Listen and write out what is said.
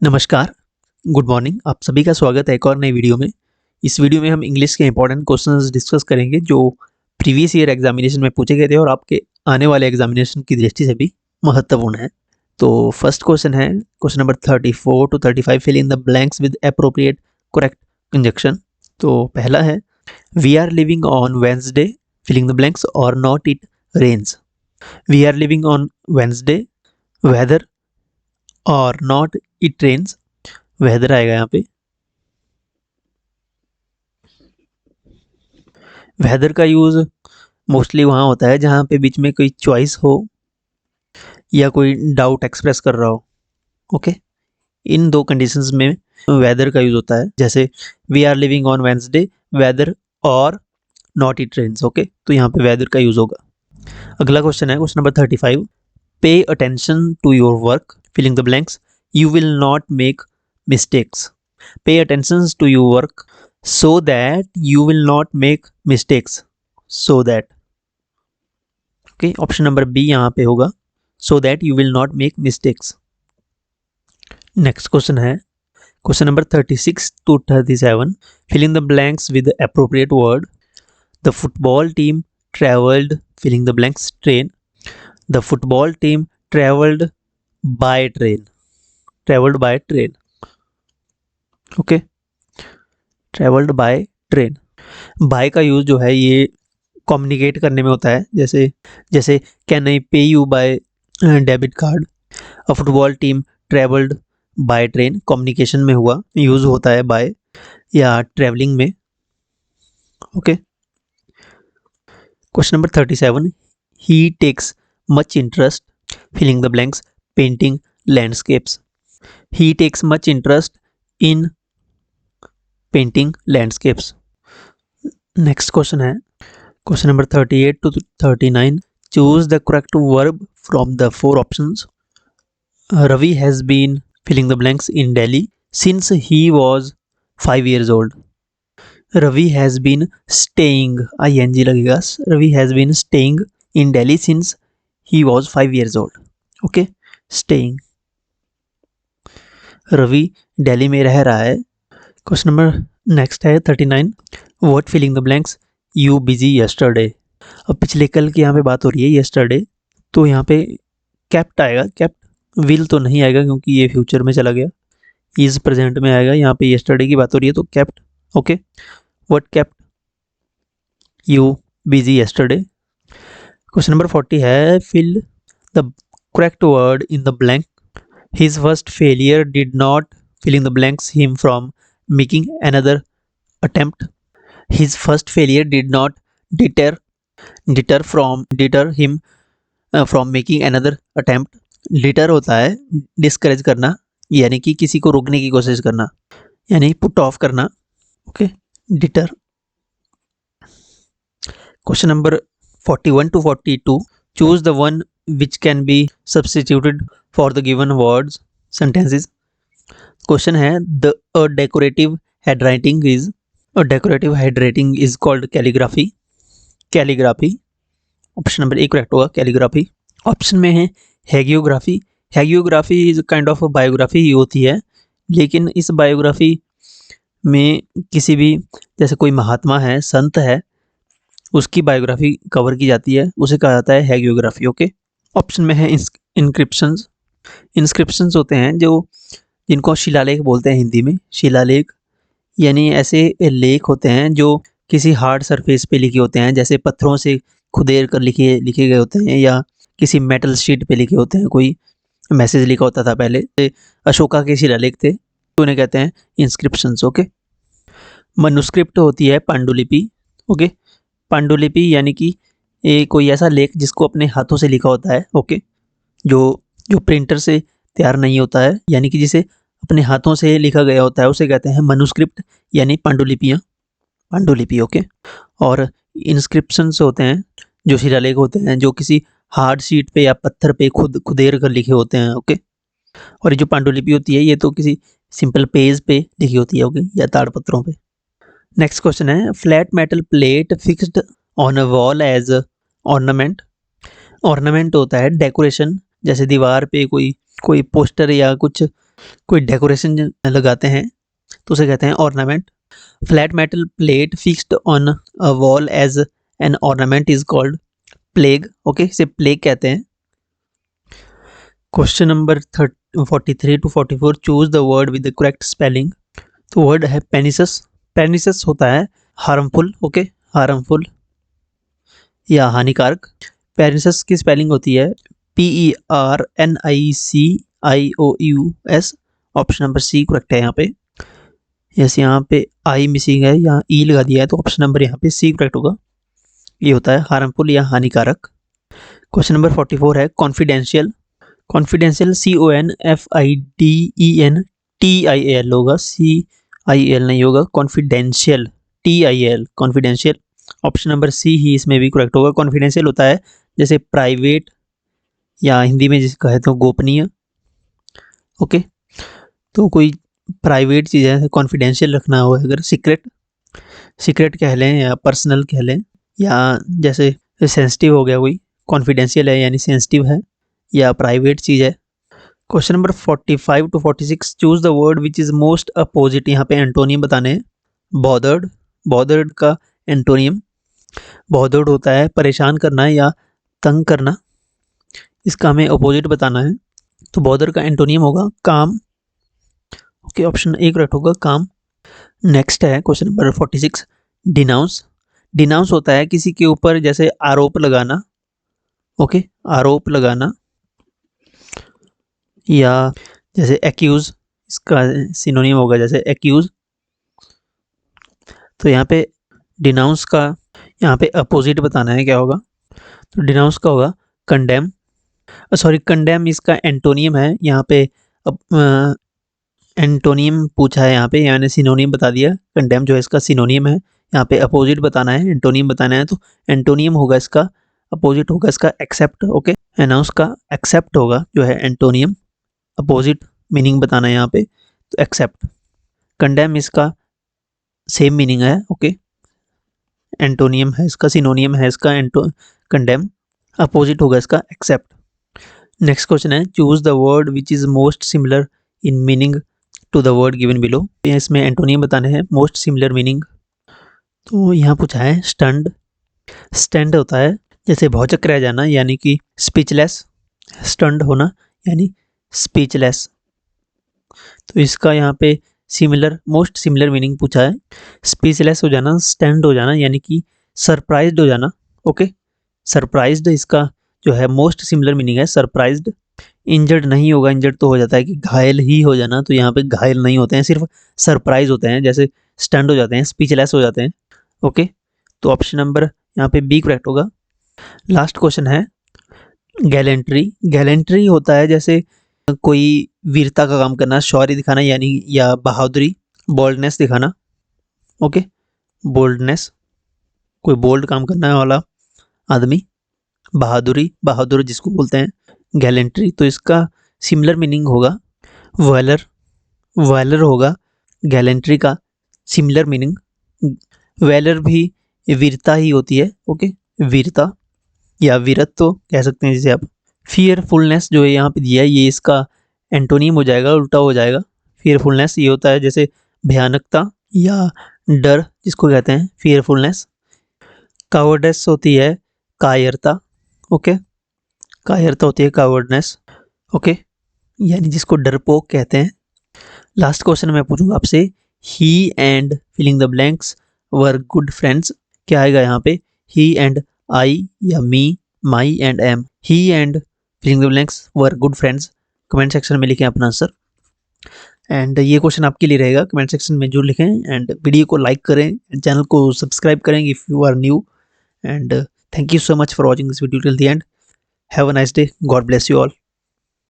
नमस्कार, good morning. आप सभी का स्वागत है एक और नई वीडियो में। इस वीडियो में हम इंग्लिश के इंपॉर्टेंट क्वेश्चंस डिस्कस करेंगे जो प्रीवियस ईयर एग्जामिनेशन में पूछे गए थे और आपके आने वाले एग्जामिनेशन की दृष्टि से भी महत्वपूर्ण है। तो फर्स्ट क्वेश्चन है question number 34 to 35, fill in the blanks with appropriate correct conjunction. तो पहला है we are living on Wednesday, filling the blanks, or not it rains. We are living on Wednesday, whether, or not it rains. Whether आएगा यहाँ पे। Weather का use mostly वहाँ होता है जहाँ पे बीच में कोई चॉइस हो या कोई डाउट एक्सप्रेस कर रहा हो। ओके, इन दो कंडीशंस में वेदर का यूज होता है, जैसे we are living on Wednesday, whether or not it rains. Okay, तो यहाँ पे वेदर का यूज होगा। अगला क्वेश्चन है question number 35, pay attention to your work, filling the blanks, you will not make mistakes. Pay attention to your work so that you will not make mistakes, so that। okay, option number B यहाँ पे होगा, so that you will not make mistakes। Next question है question number 36 to 37, fill in the blanks with the appropriate word। the football team traveled, filling the blanks, train। the football team traveled by train, traveled by train। okay, traveled by train। By का use जो है ये communicate करने में होता है, जैसे जैसे can I pay you by debit card. A football team travelled by train, communication में हुआ, यूज होता है बाय या ट्रेवलिंग में। Okay, question number 37, he takes much interest, filling the blanks, painting landscapes. He takes much interest in painting landscapes. Next question है question number 38 to 39, choose the correct verb from the four options. Ravi has been, filling the blanks, in Delhi since he was 5 years old। Ravi has been staying, ING लगेगा। Ravi has been staying in Delhi since he was 5 years old। Okay, staying, Ravi Delhi में रह रहा है। Question number next है 39, what, filling the blanks, you busy yesterday. अब पिछले कल की यहाँ पे बात हो रही है, यस्टरडे, तो यहाँ पे कैप्ट आएगा। कैप्ट, विल तो नहीं आएगा क्योंकि ये फ्यूचर में चला गया, इज प्रेजेंट में आएगा। यहाँ पे यस्टरडे की बात हो रही है तो kept. Okay, what kept you busy yesterday. Question number 40 है, fill the correct word in the blank. His first failure did not, filling the blanks, him from making another attempt। his first failure did not deter him from making another attempt। deter होता है discourage करना, यानी कि किसी को रोकने की कोशिश करना, यानी पुट ऑफ करना। Okay, deter। Question number 41 to 42, choose the one which can be substituted for the given words sentences. क्वेश्चन है द डेकोरेटिव हैंडराइटिंग इज, और decorative handwriting is called calligraphy. Calligraphy, option number A correct होगा, calligraphy. Option में है hagiography. Hagiography is kind of biography ही होती है, लेकिन इस बायोग्राफी में किसी भी, जैसे कोई महात्मा है, संत है, उसकी बायोग्राफी कवर की जाती है, उसे कहा जाता है हैगियोग्राफी। ओके, ऑप्शन में है इंस्क्रिप्शंस। इंस्क्रिप्शंस होते हैं जो, जिनको शिलालेख बोलते हैं हिंदी में। शिलालेख यानी ऐसे लेख होते हैं जो किसी हार्ड सरफेस पे लिखे होते हैं, जैसे पत्थरों से खुदेर कर लिखे गए होते हैं, या किसी मेटल शीट पे लिखे होते हैं। कोई मैसेज लिखा होता था पहले, अशोका के शिलालेख थे, तो उन्हें कहते हैं इंस्क्रिप्शंस। ओके, मनुस्क्रिप्ट होती है पांडुलिपि। ओके, पांडुलिपि यानी कि कोई ऐसा लेख जिसको अपने हाथों से लिखा होता है। ओके, जो जो प्रिंटर से तैयार नहीं होता है, यानी कि जिसे अपने हाथों से लिखा गया होता है, उसे कहते हैं मनुस्क्रिप्ट यानी पांडुलिपियाँ, पांडुलिपि। ओके, और इंस्क्रिप्शंस होते हैं जो शिलालेख होते हैं, जो किसी हार्ड शीट पे या पत्थर पे खुदेर कर लिखे होते हैं। ओके, और ये जो पांडुलिपि होती है ये तो किसी सिंपल पेज पे लिखी होती है। ओके, या ताड़पत्रों पे। नेक्स्ट क्वेश्चन है, flat metal plate fixed on a wall as ornament. Ornament होता है डेकोरेशन, जैसे दीवार पे कोई पोस्टर या कुछ कोई डेकोरेशन लगाते हैं तो उसे कहते हैं ornament. Flat metal plate fixed on a wall as an ornament is called plaque. Okay, इसे प्लेग कहते हैं। Question number 43 to 44, choose the word with the correct spelling. तो वर्ड है पेनिसस। पेनिसस होता है हार्मफुल। ओके, हार्मफुल या हानिकारक। पेनिसस की स्पेलिंग होती है PERNICIOUS। Option number C correct है यहाँ पे। जैसे यहाँ पे आई मिसिंग है, यहाँ ई लगा दिया है, तो ऑप्शन नंबर यहाँ पे सी करेक्ट होगा। ये होता है हार्मफुल या हानिकारक। क्वेश्चन नंबर 44 है कॉन्फिडेंशियल। कॉन्फिडेंशियल CONFIDENTIAL होगा, CIL नहीं होगा। Confidential TIL, confidential. Option number C ही इसमें भी करेक्ट होगा। कॉन्फिडेंशियल होता है जैसे प्राइवेट या हिंदी में जिसे कहते हैं गोपनीय। ओके, तो कोई प्राइवेट चीज़ है कॉन्फिडेंशियल रखना हो, अगर सीक्रेट कह लें या पर्सनल कह लें, या जैसे सेंसिटिव हो गया कोई, कॉन्फिडेंशियल है यानी सेंसिटिव है या प्राइवेट चीज़ है। Question number 45 to 46, choose the word which is most opposite. यहाँ पे एंटोनियम बताने हैं। बॉदर्ड, बॉदर्ड का एंटोनियम, बॉदर्ड होता है परेशान करना या तंग करना, इसका हमें अपोजिट बताना है। तो बॉदर का एंटोनियम होगा काम। ओके, ऑप्शन ए करेक्ट होगा, काम। नेक्स्ट है क्वेश्चन नंबर 46, डिनाउंस। डिनाउंस होता है किसी के ऊपर जैसे आरोप लगाना। ओके, आरोप लगाना, या जैसे एक्यूज, इसका सिनोनिम होगा जैसे एक्यूज। तो यहाँ पे डिनाउंस का यहाँ पे अपोजिट बताना है क्या होगा। तो डिनाउंस का होगा कंडेम। सॉरी, कंडेम इसका एंटोनियम है। यहाँ पे एंटोनियम पूछा है, यहाँ पे यानी सिनोनिम बता दिया। कंडेम जो है इसका सिनोनिम है। यहाँ पे अपोजिट बताना है, एंटोनियम बताना है, तो एंटोनियम होगा इसका, अपोजिट होगा इसका एक्सेप्ट। ओके, अनाउंस का एक्सेप्ट होगा जो है एंटोनियम। अपोजिट मीनिंग बताना है यहाँ पे, तो एक्सेप्ट। कंडेम इसका सेम मीनिंग है। ओके, एंटोनियम है इसका, सिनोनियम है इसका कंडेम, अपोजिट होगा इसका एक्सेप्ट। नेक्स्ट क्वेश्चन है choose the word which is most similar in meaning to the word given below. इसमें एंटोनियम बताने हैं, मोस्ट सिमिलर मीनिंग। तो यहाँ पूछा है स्टंड। स्टंड होता है जैसे भौचक रह जाना यानी कि स्पीचलेस। स्टंड होना यानी स्पीचलेस। तो इसका यहाँ पे सिमिलर, मोस्ट सिमिलर मीनिंग पूछा है। स्पीचलेस हो जाना, स्टंड हो जाना यानी कि सरप्राइज्ड हो जाना। ओके, सरप्राइज्ड इसका जो है मोस्ट सिमिलर मीनिंग है, सरप्राइज्ड। इंजर्ड नहीं होगा, इंजर्ड तो हो जाता है कि घायल ही हो जाना, तो यहाँ पे घायल नहीं होते हैं, सिर्फ सरप्राइज होते हैं, जैसे स्टंड हो जाते हैं, स्पीचलेस हो जाते हैं। ओके, तो ऑप्शन नंबर यहाँ पे बी करेक्ट होगा। लास्ट क्वेश्चन है गैलेंट्री। गैलेंट्री होता है जैसे कोई वीरता का काम करना, शौर्य दिखाना यानी, या बहादुरी, बोल्डनेस दिखाना। ओके, बोल्डनेस, कोई बोल्ड काम करने वाला आदमी। बहादुरी, बहादुर जिसको बोलते हैं गैलेंट्री। तो इसका सिमिलर मीनिंग होगा वैलर। वैलर होगा गैलेंट्री का सिमिलर मीनिंग। वैलर भी वीरता ही होती है। ओके, वीरता या वीरत्व तो कह सकते हैं जिसे आप। फियरफुलनेस जो है यहाँ पे दिया है, ये इसका एंटोनिम हो जाएगा, उल्टा हो जाएगा। फियरफुलनेस ये होता है जैसे भयानकता या डर जिसको कहते हैं फियरफुलनेस। कावर्डेस होती है कायरता। ओके, कायरता होती है कावर्डनेस। ओके, यानी जिसको डरपोक कहते हैं। लास्ट क्वेश्चन मैं पूछूंगा आपसे, he and filling the blanks were good friends. क्या आएगा यहाँ पे, ही एंड आई या me, my and M. He and filling the blanks were good friends. Comment section में लिखें अपना आंसर। एंड ये क्वेश्चन आपके लिए रहेगा, कमेंट सेक्शन में जरूर लिखें। एंड वीडियो को लाइक करें, चैनल को सब्सक्राइब करें if you are new. And thank you so much for watching this video till the end. Have a nice day. God bless you all.